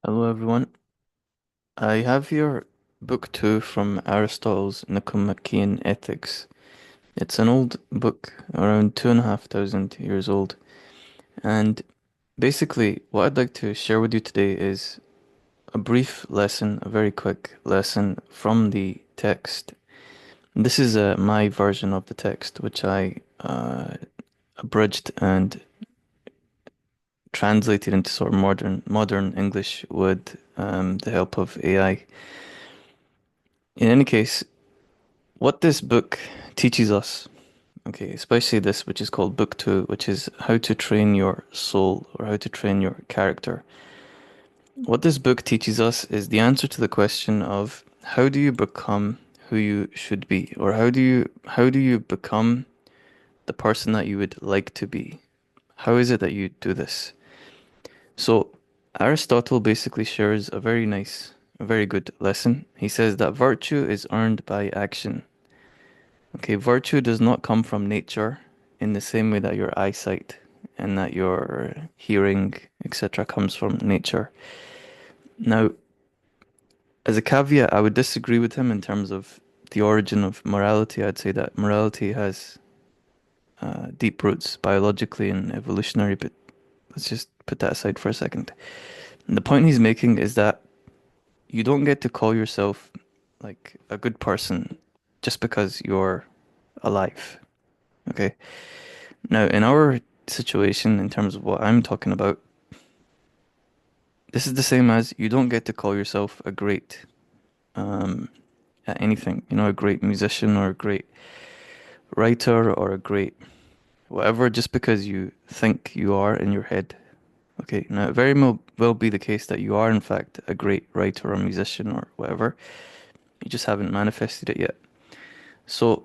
Hello everyone. I have here book two from Aristotle's Nicomachean Ethics. It's an old book, around 2,500 years old. And basically, what I'd like to share with you today is a brief lesson, a very quick lesson from the text. This is my version of the text, which I abridged and translated into sort of modern English with the help of AI. In any case, what this book teaches us, okay, especially this, which is called Book Two, which is how to train your soul or how to train your character. What this book teaches us is the answer to the question of how do you become who you should be, or how do you become the person that you would like to be? How is it that you do this? So Aristotle basically shares a very good lesson. He says that virtue is earned by action. Okay, virtue does not come from nature in the same way that your eyesight and that your hearing, etc., comes from nature. Now, as a caveat, I would disagree with him in terms of the origin of morality. I'd say that morality has deep roots biologically and evolutionary, but let's just put that aside for a second. And the point he's making is that you don't get to call yourself like a good person just because you're alive. Okay. Now, in our situation, in terms of what I'm talking about, this is the same as you don't get to call yourself a great um, at anything. You know, a great musician or a great writer or a great whatever, just because you think you are in your head. Okay, now it very well be the case that you are in fact a great writer or musician or whatever. You just haven't manifested it yet. So,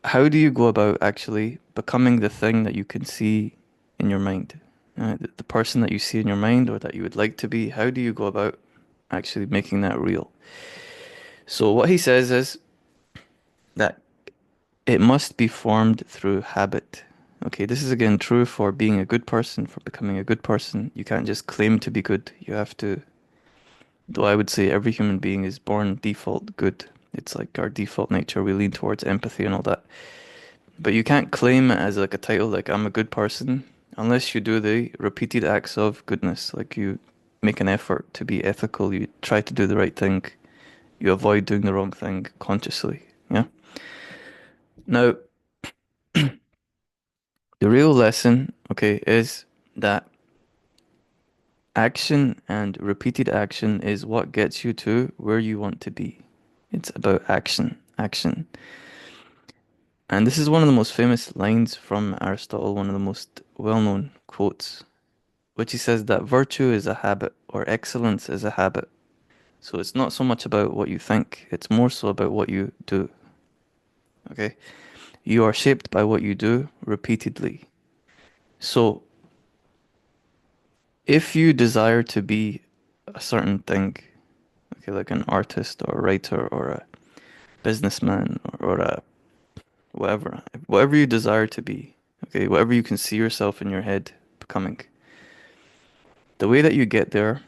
how do you go about actually becoming the thing that you can see in your mind? The person that you see in your mind or that you would like to be, how do you go about actually making that real? So, what he says is that it must be formed through habit. Okay, this is again true for being a good person, for becoming a good person. You can't just claim to be good. You have to, though I would say every human being is born default good. It's like our default nature. We lean towards empathy and all that. But you can't claim it as like a title, like I'm a good person, unless you do the repeated acts of goodness. Like you make an effort to be ethical, you try to do the right thing, you avoid doing the wrong thing consciously. Yeah. Now, the real lesson, okay, is that action and repeated action is what gets you to where you want to be. It's about action, action. And this is one of the most famous lines from Aristotle, one of the most well-known quotes, which he says that virtue is a habit or excellence is a habit. So it's not so much about what you think, it's more so about what you do. Okay? You are shaped by what you do repeatedly. So if you desire to be a certain thing, okay, like an artist or a writer or a businessman or a whatever you desire to be, okay, whatever you can see yourself in your head becoming, the way that you get there,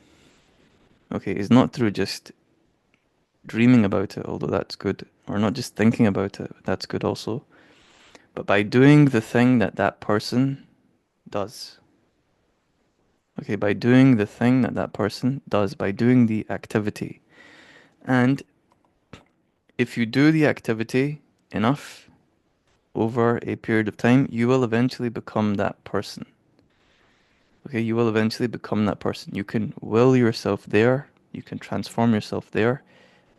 okay, is not through just dreaming about it, although that's good, or not just thinking about it, that's good also, but by doing the thing that that person does. Okay, by doing the thing that that person does, by doing the activity. And if you do the activity enough over a period of time, you will eventually become that person. Okay, you will eventually become that person. You can will yourself there, you can transform yourself there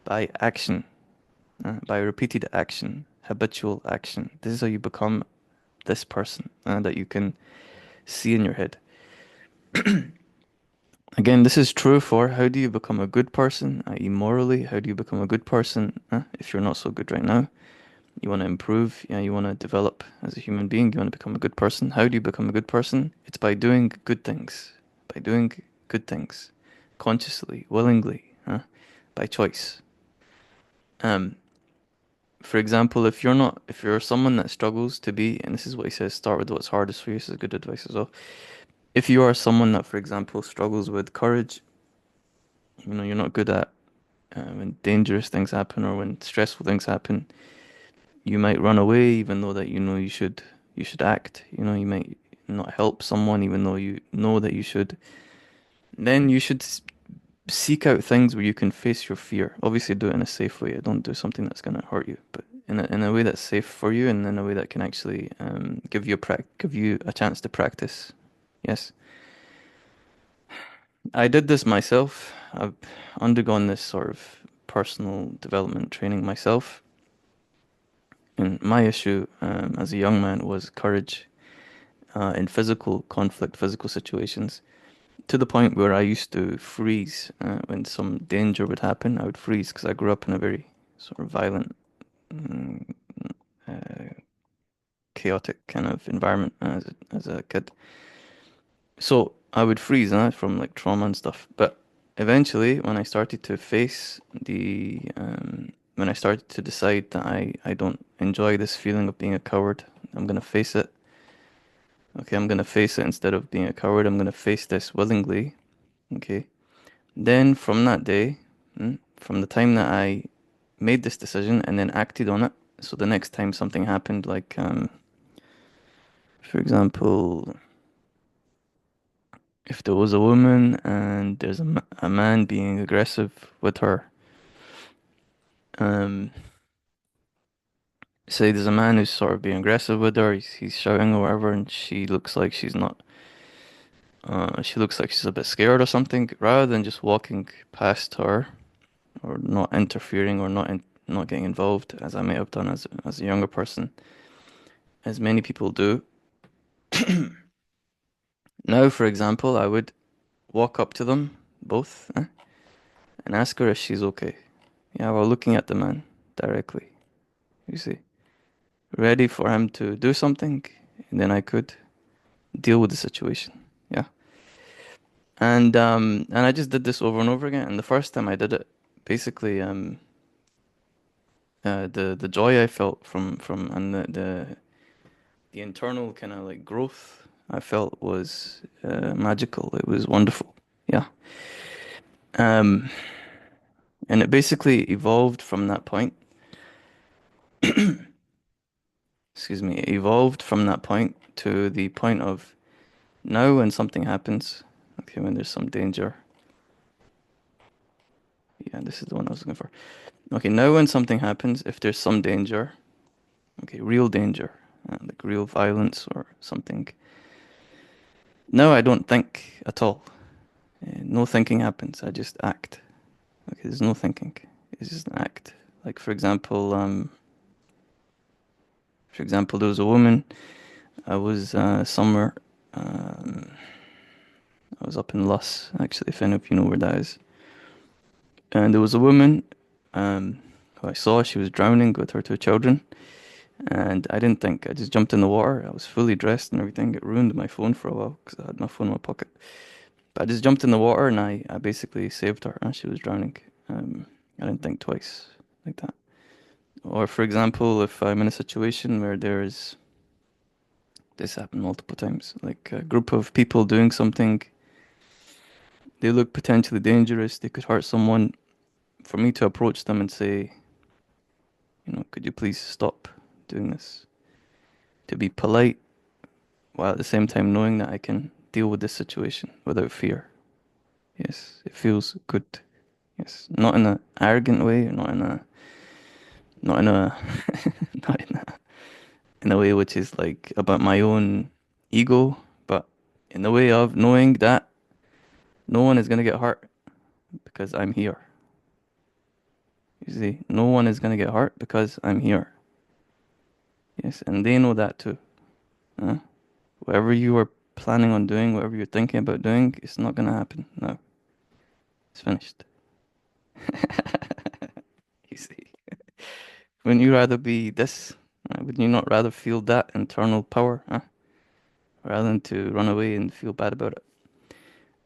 by action, by repeated action, habitual action. This is how you become this person that you can see in your head. Again, this is true for how do you become a good person, i.e., morally? How do you become a good person if you're not so good right now? You want to improve, yeah, you want to develop as a human being, you want to become a good person. How do you become a good person? It's by doing good things, by doing good things consciously, willingly, by choice. Um, for example, if you're someone that struggles to be, and this is what he says, start with what's hardest for you. This is good advice as well. If you are someone that, for example, struggles with courage, You're not good at when dangerous things happen or when stressful things happen. You might run away even though that you should act. You might not help someone even though you know that you should. Then you should seek out things where you can face your fear. Obviously, do it in a safe way. Don't do something that's going to hurt you, but in a way that's safe for you and in a way that can actually give you a chance to practice. Yes, I did this myself. I've undergone this sort of personal development training myself. And my issue as a young man was courage in physical conflict, physical situations, to the point where I used to freeze when some danger would happen. I would freeze because I grew up in a very sort of violent, mm, uh, chaotic kind of environment as a kid. So I would freeze from like trauma and stuff. But eventually, when I started to decide that I don't enjoy this feeling of being a coward, I'm gonna face it. Okay, I'm gonna face it instead of being a coward. I'm gonna face this willingly. Okay. Then from that day, from the time that I made this decision and then acted on it, so the next time something happened, like for example, if there was a woman and there's a man being aggressive with her, um, say there's a man who's sort of being aggressive with her, he's shouting or whatever, and she looks like she's a bit scared or something, rather than just walking past her or not interfering or not getting involved, as I may have done as a younger person, as many people do. Now, for example, I would walk up to them both and ask her if she's okay. Yeah, while looking at the man directly, you see, ready for him to do something, and then I could deal with the situation. Yeah, and I just did this over and over again. And the first time I did it, basically, the joy I felt from and the internal kind of like growth I felt was magical. It was wonderful. Yeah. Um, and it basically evolved from that point. Excuse me. It evolved from that point to the point of now when something happens, okay, when there's some danger. Yeah, this is the one I was looking for. Okay, now when something happens, if there's some danger, okay, real danger, like real violence or something, now I don't think at all. No thinking happens. I just act. Okay, there's no thinking. It's just an act. Like for example, there was a woman. I was somewhere. Um, I was up in Luss, actually, if any of you know where that is. And there was a woman who I saw. She was drowning with her two children. And I didn't think. I just jumped in the water. I was fully dressed and everything. It ruined my phone for a while because I had my phone in my pocket. But I just jumped in the water and I basically saved her as she was drowning. I didn't think twice like that. Or for example, if I'm in a situation where this happened multiple times, like a group of people doing something, they look potentially dangerous, they could hurt someone, for me to approach them and say, could you please stop doing this? To be polite while at the same time knowing that I can deal with this situation without fear. Yes, it feels good. Yes, not in an arrogant way, not in a, not in a way which is like about my own ego, but in the way of knowing that no one is gonna get hurt because I'm here. You see, no one is gonna get hurt because I'm here. Yes, and they know that too. Huh? Whatever you are planning on doing, whatever you're thinking about doing, it's not gonna happen. No, it's finished. You see, wouldn't you rather be this? Would you not rather feel that internal power, huh? Rather than to run away and feel bad about it?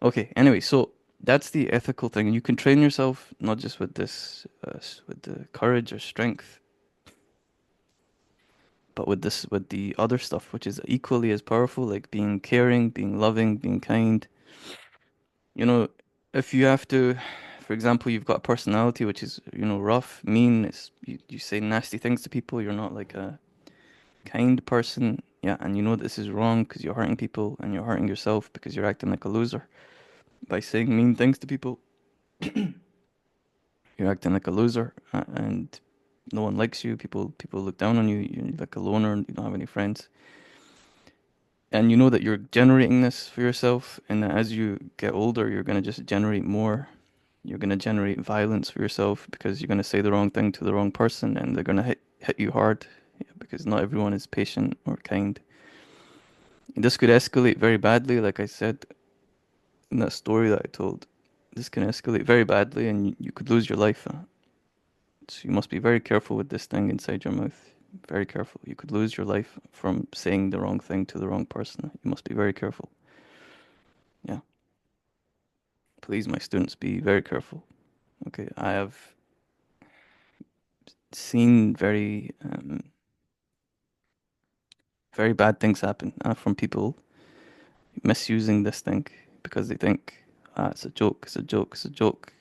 Okay, anyway, so that's the ethical thing. You can train yourself not just with this, with the courage or strength, but with the other stuff, which is equally as powerful, like being caring, being loving, being kind. You know, if you have to, For example, you've got a personality which is, rough, mean. You say nasty things to people. You're not like a kind person. Yeah, and you know this is wrong because you're hurting people and you're hurting yourself because you're acting like a loser by saying mean things to people. You're acting like a loser, and no one likes you. People look down on you. You're like a loner. You don't have any friends, and you know that you're generating this for yourself. And that as you get older, you're gonna just generate more. You're gonna generate violence for yourself because you're gonna say the wrong thing to the wrong person, and they're gonna hit you hard. Yeah, because not everyone is patient or kind. This could escalate very badly, like I said in that story that I told. This can escalate very badly, and you could lose your life. So you must be very careful with this thing inside your mouth. Very careful. You could lose your life from saying the wrong thing to the wrong person. You must be very careful. Yeah. Please, my students, be very careful. Okay. I have seen very bad things happen from people misusing this thing because they think, it's a joke, it's a joke, it's a joke.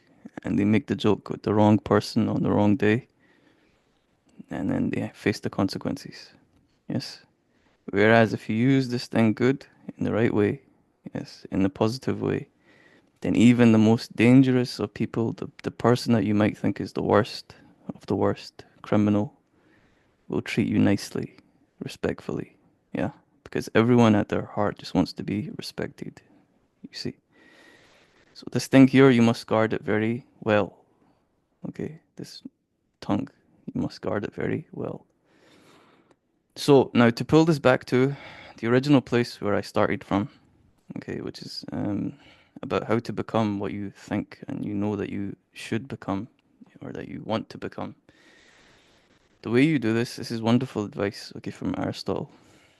And they make the joke with the wrong person on the wrong day. And then they face the consequences. Yes. Whereas if you use this thing good in the right way, yes, in the positive way, then even the most dangerous of people, the person that you might think is the worst of the worst criminal, will treat you nicely, respectfully. Yeah, because everyone at their heart just wants to be respected, you see. So this thing here, you must guard it very well. Okay, this tongue, you must guard it very well. So now to pull this back to the original place where I started from, okay, which is about how to become what you think and you know that you should become or that you want to become. The way you do this is wonderful advice, okay, from Aristotle.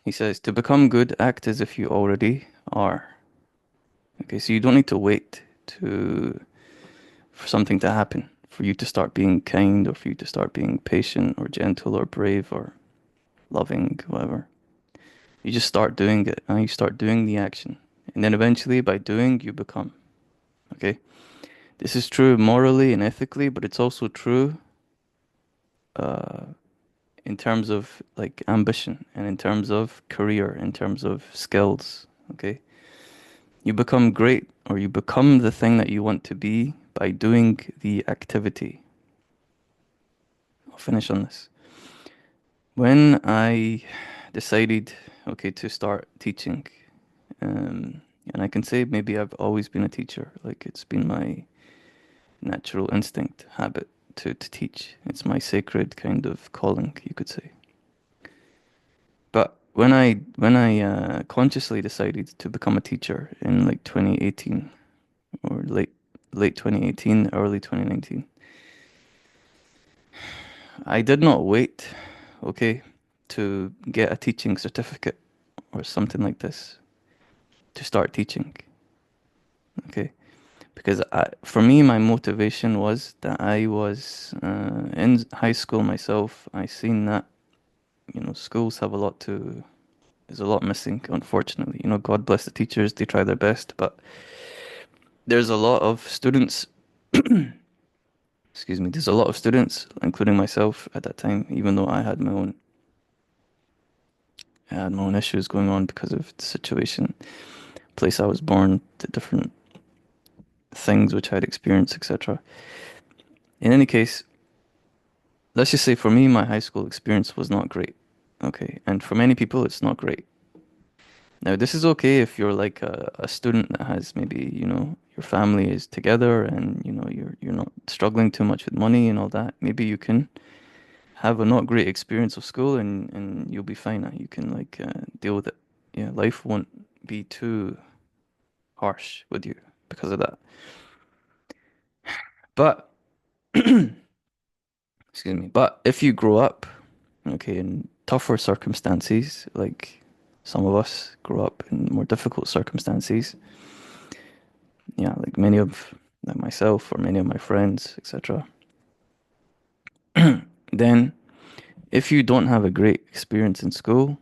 He says, to become good, act as if you already are. Okay, so you don't need to wait for something to happen, for you to start being kind or for you to start being patient or gentle or brave or loving, whatever. You just start doing it and you start doing the action. And then eventually by doing, you become. Okay? This is true morally and ethically, but it's also true uh, in terms of like ambition and in terms of career, in terms of skills. Okay? You become great or you become the thing that you want to be by doing the activity. I'll finish on this. When I decided, okay, to start teaching, and I can say maybe I've always been a teacher, like it's been my natural instinct, habit to teach. It's my sacred kind of calling, you could say. But when I consciously decided to become a teacher in like 2018 or late 2018, early 2019, I did not wait, okay, to get a teaching certificate or something like this to start teaching, okay? Because for me, my motivation was that I was in high school myself. I seen that, schools have a lot to, there's a lot missing, unfortunately. God bless the teachers, they try their best, but there's a lot of students, excuse me, there's a lot of students, including myself at that time, even though I had my own issues going on because of the situation, place I was born, the different things which I'd experienced, etc. In any case, let's just say for me, my high school experience was not great. Okay. And for many people, it's not great. Now, this is okay if you're like a student that has maybe, your family is together and, you're not struggling too much with money and all that. Maybe you can have a not great experience of school and you'll be fine. You can like deal with it. Yeah, life won't be too harsh with you because of that. But, excuse me, but if you grow up, okay, in tougher circumstances, like some of us grow up in more difficult circumstances, yeah, like myself or many of my friends, etc. Then, if you don't have a great experience in school,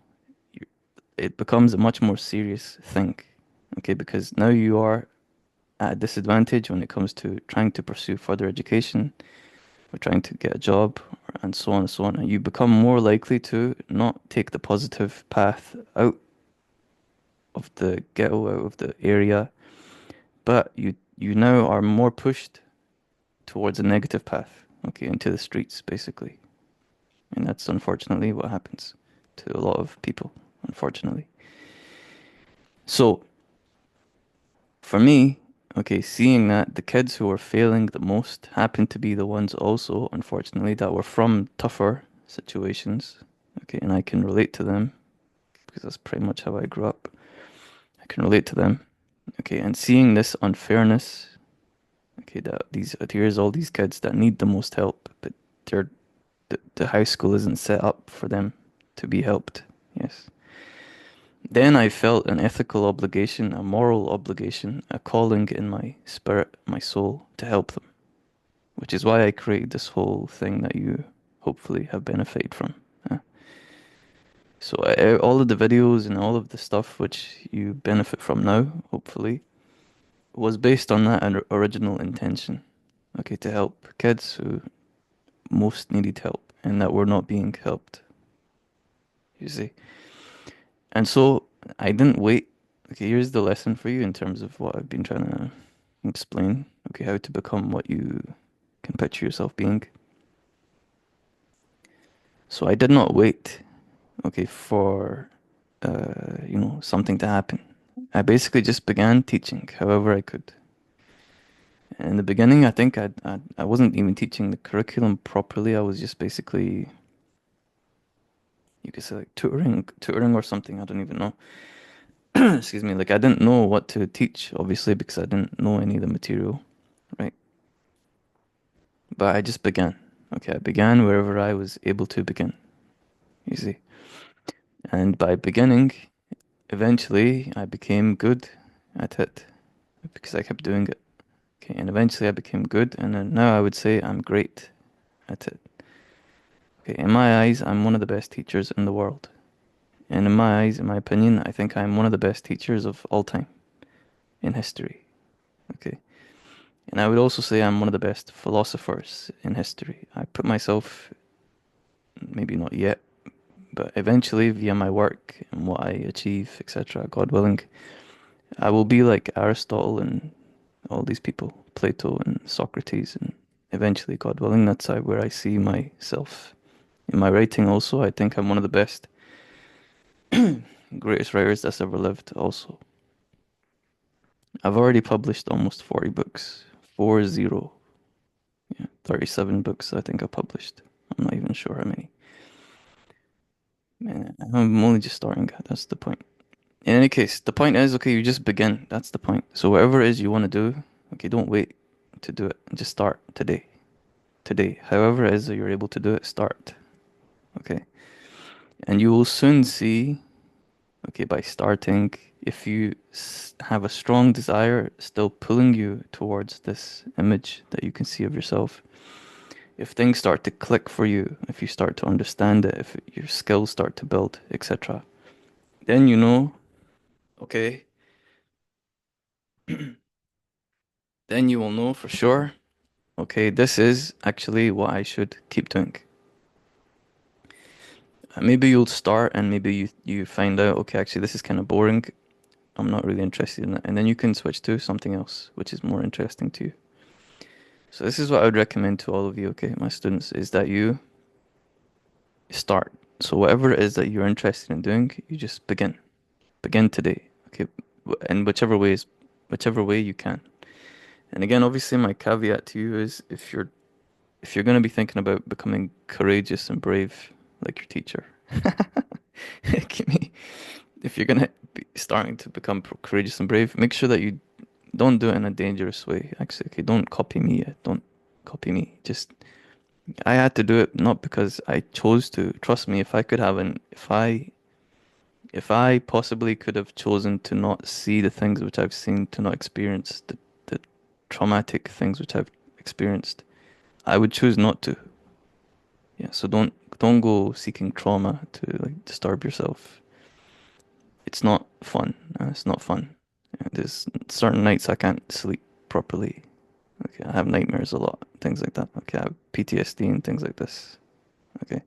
it becomes a much more serious thing, okay, because now you are at a disadvantage when it comes to trying to pursue further education or trying to get a job, and so on and so on. And you become more likely to not take the positive path out of the ghetto, out of the area, but you now are more pushed towards a negative path, okay, into the streets, basically. And that's unfortunately what happens to a lot of people, unfortunately. So, for me, okay, seeing that the kids who were failing the most happen to be the ones also, unfortunately, that were from tougher situations, okay, and I can relate to them because that's pretty much how I grew up. I can relate to them, okay, and seeing this unfairness, okay, that here's all these kids that need the most help, but they're the high school isn't set up for them to be helped. Yes. Then I felt an ethical obligation, a moral obligation, a calling in my spirit, my soul, to help them, which is why I created this whole thing that you hopefully have benefited from. So all of the videos and all of the stuff which you benefit from now, hopefully, was based on that original intention. Okay, to help kids who most needed help and that were not being helped, you see. And so I didn't wait. Okay, here's the lesson for you in terms of what I've been trying to explain. Okay, how to become what you can picture yourself being. So I did not wait, okay, for something to happen. I basically just began teaching however I could. In the beginning, I think I wasn't even teaching the curriculum properly. I was just basically, you could say like tutoring or something. I don't even know. Excuse me. Like I didn't know what to teach, obviously, because I didn't know any of the material, right? But I just began. Okay, I began wherever I was able to begin, you see. And by beginning, eventually I became good at it because I kept doing it. Okay, and eventually I became good, and then now I would say I'm great at it. Okay, in my eyes, I'm one of the best teachers in the world. And in my eyes, in my opinion, I think I'm one of the best teachers of all time in history. Okay. And I would also say I'm one of the best philosophers in history. I put myself, maybe not yet, but eventually via my work and what I achieve, etc., God willing, I will be like Aristotle and all these people, Plato and Socrates, and eventually, God willing, that's where I see myself. In my writing also, I think I'm one of the best, greatest writers that's ever lived also. I've already published almost 40 books. 40. Yeah, 37 books I think I published. I'm not even sure how many. Man, I'm only just starting. That's the point. In any case, the point is, okay, you just begin. That's the point. So whatever it is you want to do, okay, don't wait to do it. Just start today. Today. However it is that you're able to do it, start. Okay. And you will soon see, okay, by starting, if you have a strong desire still pulling you towards this image that you can see of yourself, if things start to click for you, if you start to understand it, if your skills start to build, etc., then you know, okay, then you will know for sure, okay, this is actually what I should keep doing. Maybe you'll start and maybe you find out, okay, actually this is kind of boring. I'm not really interested in it. And then you can switch to something else, which is more interesting to you. So this is what I would recommend to all of you, okay, my students, is that you start. So whatever it is that you're interested in doing, you just begin. Begin today, okay, in whichever way you can. And again, obviously, my caveat to you is if you're going to be thinking about becoming courageous and brave like your teacher, give me, if you're going to be starting to become courageous and brave, make sure that you don't do it in a dangerous way. Actually, okay, don't copy me. Don't copy me. Just I had to do it not because I chose to. Trust me, if I possibly could have chosen to not see the things which I've seen, to not experience the traumatic things which I've experienced, I would choose not to. Yeah, so don't go seeking trauma to like disturb yourself. It's not fun. It's not fun. Yeah, there's certain nights I can't sleep. properly. Okay, I have nightmares a lot, things like that. Okay, I have PTSD and things like this. Okay,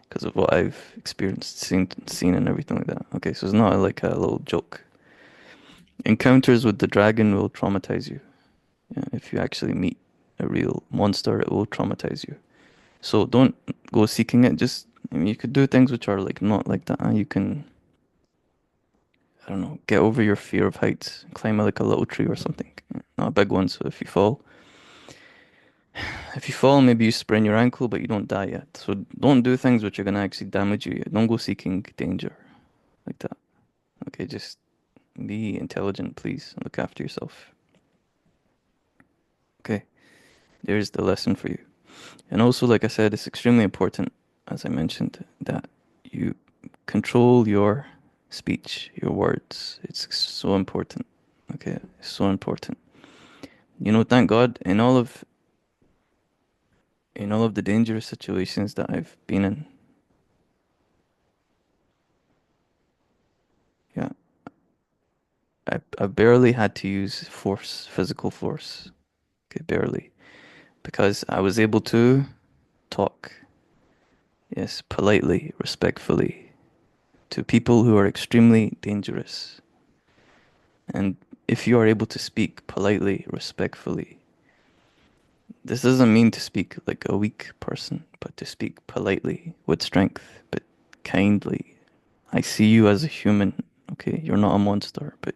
because of what I've experienced, seen, and everything like that. Okay, so it's not like a little joke. Encounters with the dragon will traumatize you. Yeah, if you actually meet a real monster, it will traumatize you. So don't go seeking it. Just, I mean, you could do things which are like not like that. You can, I don't know, get over your fear of heights, climb like a little tree or something. Not a big one, so if you fall, maybe you sprain your ankle, but you don't die yet. So don't do things which are gonna actually damage you. Don't go seeking danger like that. Okay, just be intelligent, please. Look after yourself. Okay, there's the lesson for you. And also, like I said, it's extremely important, as I mentioned, that you control your speech, your words. It's so important. Okay, it's so important. Thank God, in all of the dangerous situations that I've been in, yeah, I barely had to use force, physical force. Okay, barely, because I was able to talk, yes, politely, respectfully, to people who are extremely dangerous. And if you are able to speak politely, respectfully, this doesn't mean to speak like a weak person, but to speak politely, with strength, but kindly. I see you as a human, okay? You're not a monster, but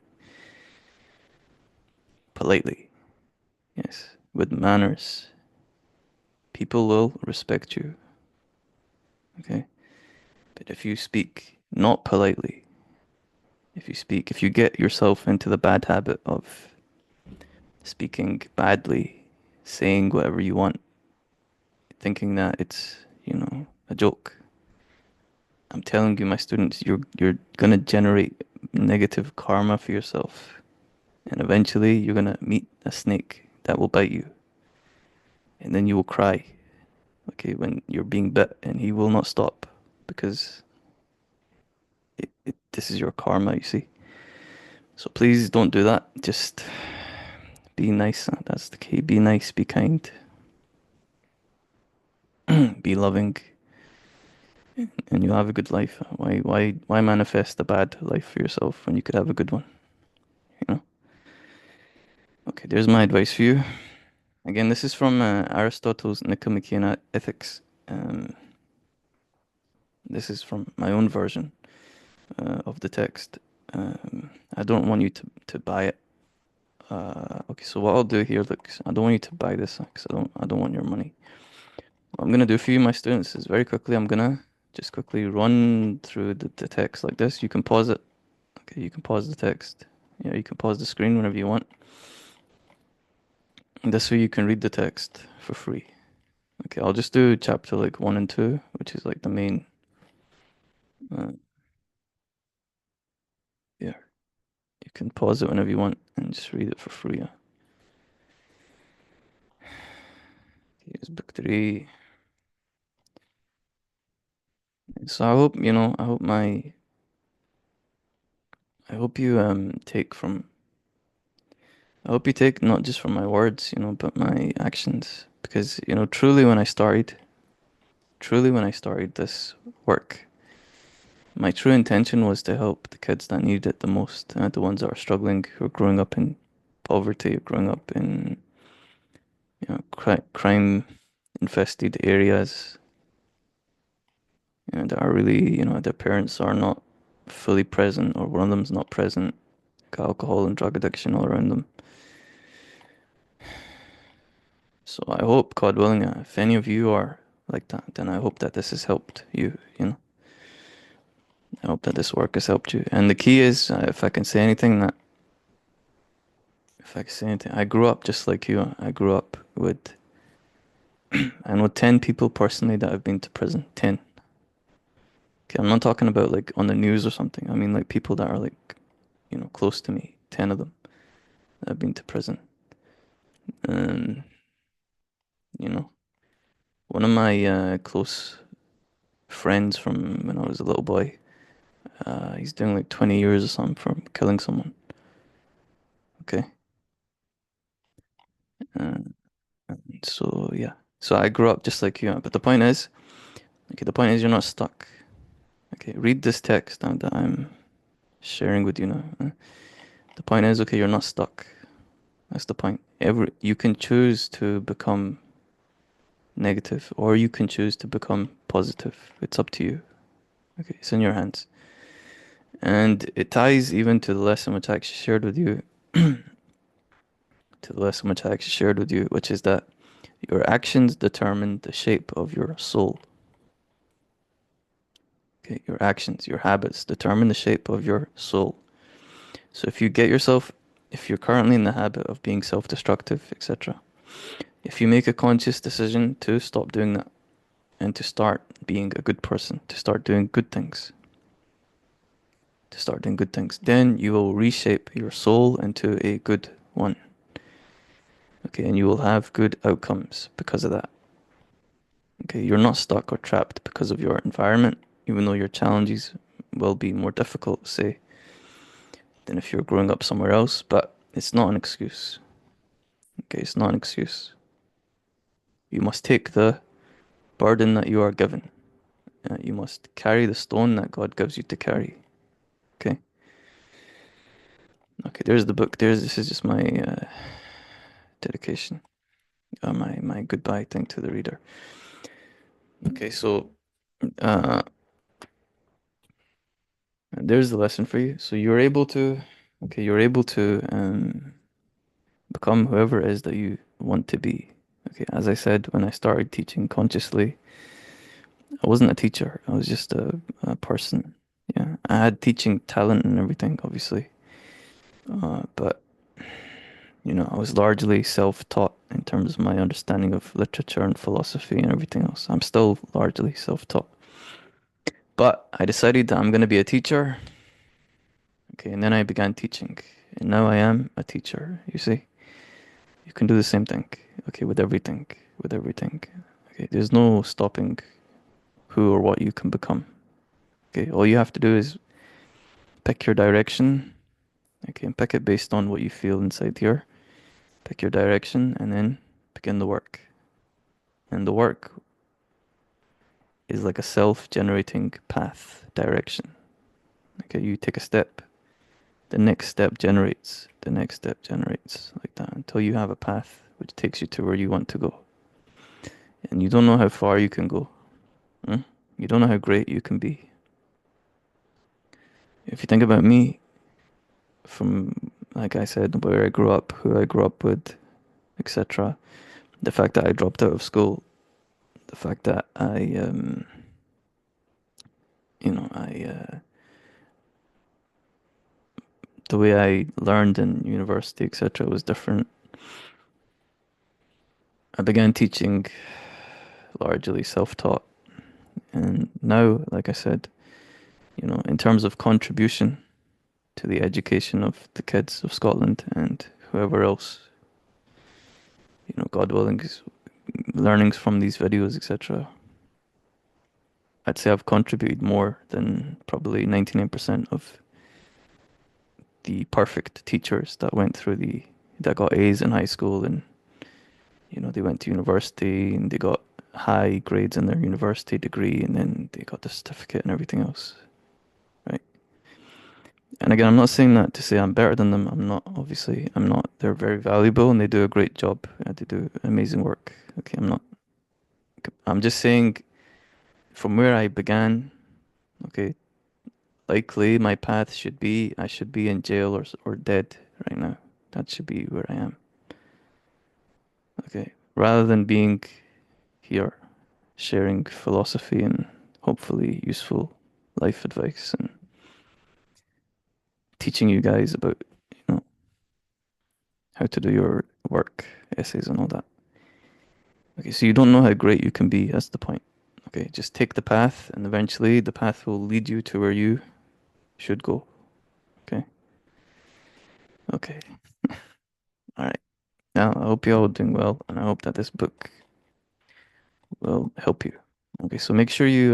politely, yes, with manners. People will respect you, okay? But if you speak not politely, if you get yourself into the bad habit of speaking badly, saying whatever you want, thinking that it's, a joke, I'm telling you, my students, you're gonna generate negative karma for yourself. And eventually you're gonna meet a snake that will bite you. And then you will cry, okay, when you're being bit, and he will not stop because this is your karma, you see. So please don't do that. Just be nice. That's the key. Be nice, be kind, be loving, and you'll have a good life. Why manifest a bad life for yourself when you could have a good one, you know? Okay, there's my advice for you. Again, this is from Aristotle's Nicomachean Ethics. Um, this is from my own version of the text. I don't want you to buy it. Okay, so what I'll do here, look, I don't want you to buy this because I don't want your money. What I'm gonna do for you, my students, is very quickly, I'm gonna just quickly run through the text like this. You can pause it. Okay, you can pause the text. Yeah, you can pause the screen whenever you want. And this way you can read the text for free. Okay, I'll just do chapter like 1 and 2, which is like the main. Uh, yeah, you can pause it whenever you want and just read it for free. Yeah. Here's book 3. So I hope you take not just from my words, but my actions. Because, truly when I started this work, my true intention was to help the kids that need it the most, the ones that are struggling, who are growing up in poverty, or growing up in, crime infested areas, that are really, their parents are not fully present, or one of them's not present, got alcohol and drug addiction all around them. So I hope, God willing, if any of you are like that, then I hope that this has helped you. I hope that this work has helped you. And the key is, if I can say anything, I grew up just like you. I grew up I know 10 people personally that have been to prison. 10. Okay, I'm not talking about like on the news or something. I mean like people that are like, close to me. 10 of them that have been to prison. And, you know, one of my close friends from when I was a little boy, he's doing like 20 years or something for killing someone. Okay. Uh, so yeah. So I grew up just like you, but the point is, okay, the point is you're not stuck. Okay, read this text now that I'm sharing with you now. The point is, okay, you're not stuck. That's the point. You can choose to become negative, or you can choose to become positive. It's up to you. Okay, it's in your hands. And it ties even to the lesson which I actually shared with you, which is that your actions determine the shape of your soul. Okay, your actions, your habits determine the shape of your soul. So if you're currently in the habit of being self-destructive, etc., if you make a conscious decision to stop doing that and to start being a good person, then you will reshape your soul into a good one. Okay, and you will have good outcomes because of that. Okay, you're not stuck or trapped because of your environment, even though your challenges will be more difficult, say, than if you're growing up somewhere else, but it's not an excuse. Okay, it's not an excuse. You must take the burden that you are given. You must carry the stone that God gives you to carry. Okay. Okay. There's the book. This is just my dedication. My goodbye thing to the reader. Okay. So uh, there's the lesson for you. So you're able to. Okay. You're able to become whoever it is that you want to be. Okay. As I said, when I started teaching consciously, I wasn't a teacher. I was just a person. Yeah. I had teaching talent and everything, obviously. But I was largely self-taught in terms of my understanding of literature and philosophy and everything else. I'm still largely self-taught. But I decided that I'm going to be a teacher. Okay, and then I began teaching. And now I am a teacher, you see. You can do the same thing. Okay, with everything. Okay, there's no stopping who or what you can become. Okay, all you have to do is pick your direction. Okay, and pick it based on what you feel inside here. Pick your direction and then begin the work. And the work is like a self-generating path direction. Okay, you take a step, the next step generates, like that until you have a path which takes you to where you want to go. And you don't know how far you can go. Hmm? You don't know how great you can be. If you think about me, from, like I said, where I grew up, who I grew up with, etc., the fact that I dropped out of school, the fact that the way I learned in university, etc., was different. I began teaching largely self-taught, and now, like I said, in terms of contribution to the education of the kids of Scotland and whoever else, God willing, learnings from these videos, etc., I'd say I've contributed more than probably 99% of the perfect teachers that got A's in high school, and they went to university and they got high grades in their university degree, and then they got the certificate and everything else, right? And again, I'm not saying that to say I'm better than them. I'm not, obviously. I'm not. They're very valuable and they do a great job. They do amazing work. Okay, I'm not. I'm just saying from where I began, okay, likely my path should be I should be in jail or dead right now. That should be where I am. Okay, rather than being here sharing philosophy and hopefully useful life advice and teaching you guys about, how to do your work, essays and all that. Okay, so you don't know how great you can be, that's the point. Okay, just take the path and eventually the path will lead you to where you should go. Okay? Okay. All right. Now, I hope you're all doing well and I hope that this book will help you. Okay, so make sure you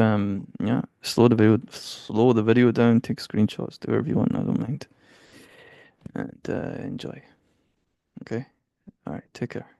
yeah, slow the video down, take screenshots, do whatever you want, I don't mind. And enjoy. Okay? All right, take care.